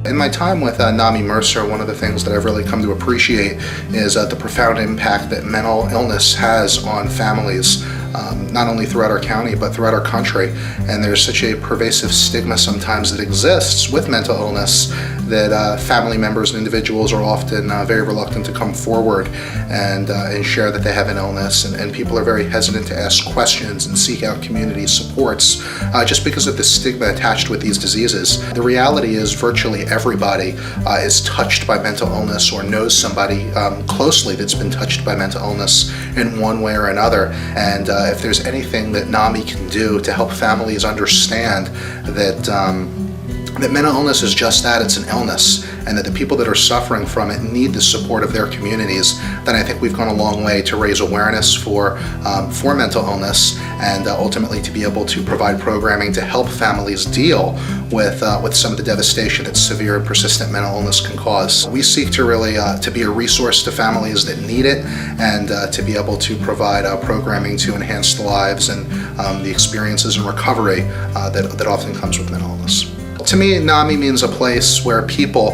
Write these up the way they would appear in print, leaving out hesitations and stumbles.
In my time with NAMI Mercer, one of the things that I've really come to appreciate is the profound impact that mental illness has on families, not only throughout our county but throughout our country. And there's such a pervasive stigma sometimes that exists with mental illness that family members and individuals are often very reluctant to come forward and share that they have an illness, and people are very hesitant to ask questions and seek out community supports just because of the stigma attached with these diseases. The reality is virtually everybody is touched by mental illness or knows somebody closely that's been touched by mental illness in one way or another. And if there's anything that NAMI can do to help families understand that mental illness is just that, it's an illness, and that the people that are suffering from it need the support of their communities, then I think we've gone a long way to raise awareness for mental illness and ultimately to be able to provide programming to help families deal with some of the devastation that severe and persistent mental illness can cause. We seek to really to be a resource to families that need it, and to be able to provide programming to enhance the lives and the experiences and recovery that often comes with mental illness. To me, NAMI means a place where people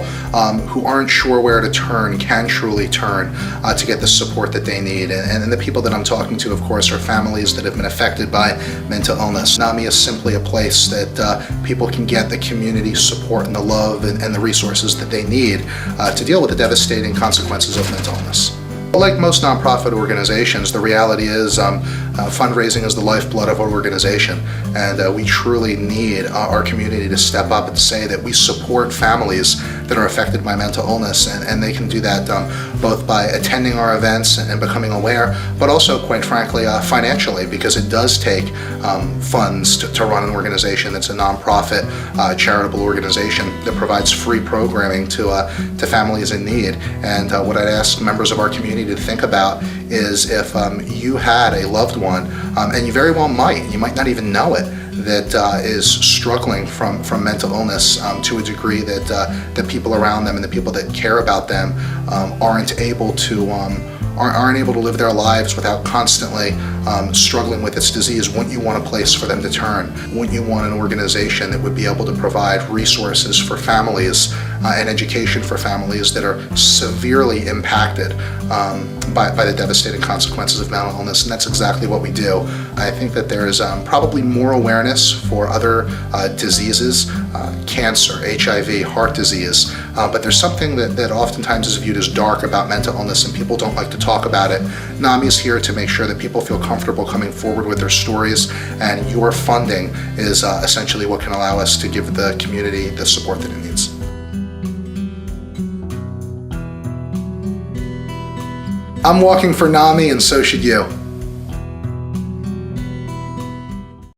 who aren't sure where to turn can truly turn to get the support that they need. And the people that I'm talking to, of course, are families that have been affected by mental illness. NAMI is simply a place that people can get the community support and the love and the resources that they need to deal with the devastating consequences of mental illness. Like most nonprofit organizations, the reality is fundraising is the lifeblood of our organization, and we truly need our community to step up and say that we support families that are affected by mental illness, and they can do that both by attending our events and becoming aware, but also, quite frankly, financially, because it does take funds to run an organization that's a nonprofit charitable organization that provides free programming to families in need. And what I'd ask members of our community to think about is if you had a loved one, and you very well might, you might not even know it, that is struggling from mental illness to a degree that the people around them and the people that care about them aren't able to live their lives without constantly struggling with this disease. Wouldn't you want a place for them to turn? Wouldn't you want an organization that would be able to provide resources for families and education for families that are severely impacted by the devastating consequences of mental illness? And that's exactly what we do. I think that there is probably more awareness for other diseases, cancer, HIV, heart disease, but there's something that oftentimes is viewed as dark about mental illness, and people don't like to talk about it. NAMI is here to make sure that people feel comfortable coming forward with their stories, and your funding is essentially what can allow us to give the community the support that it needs. I'm walking for NAMI, and so should you.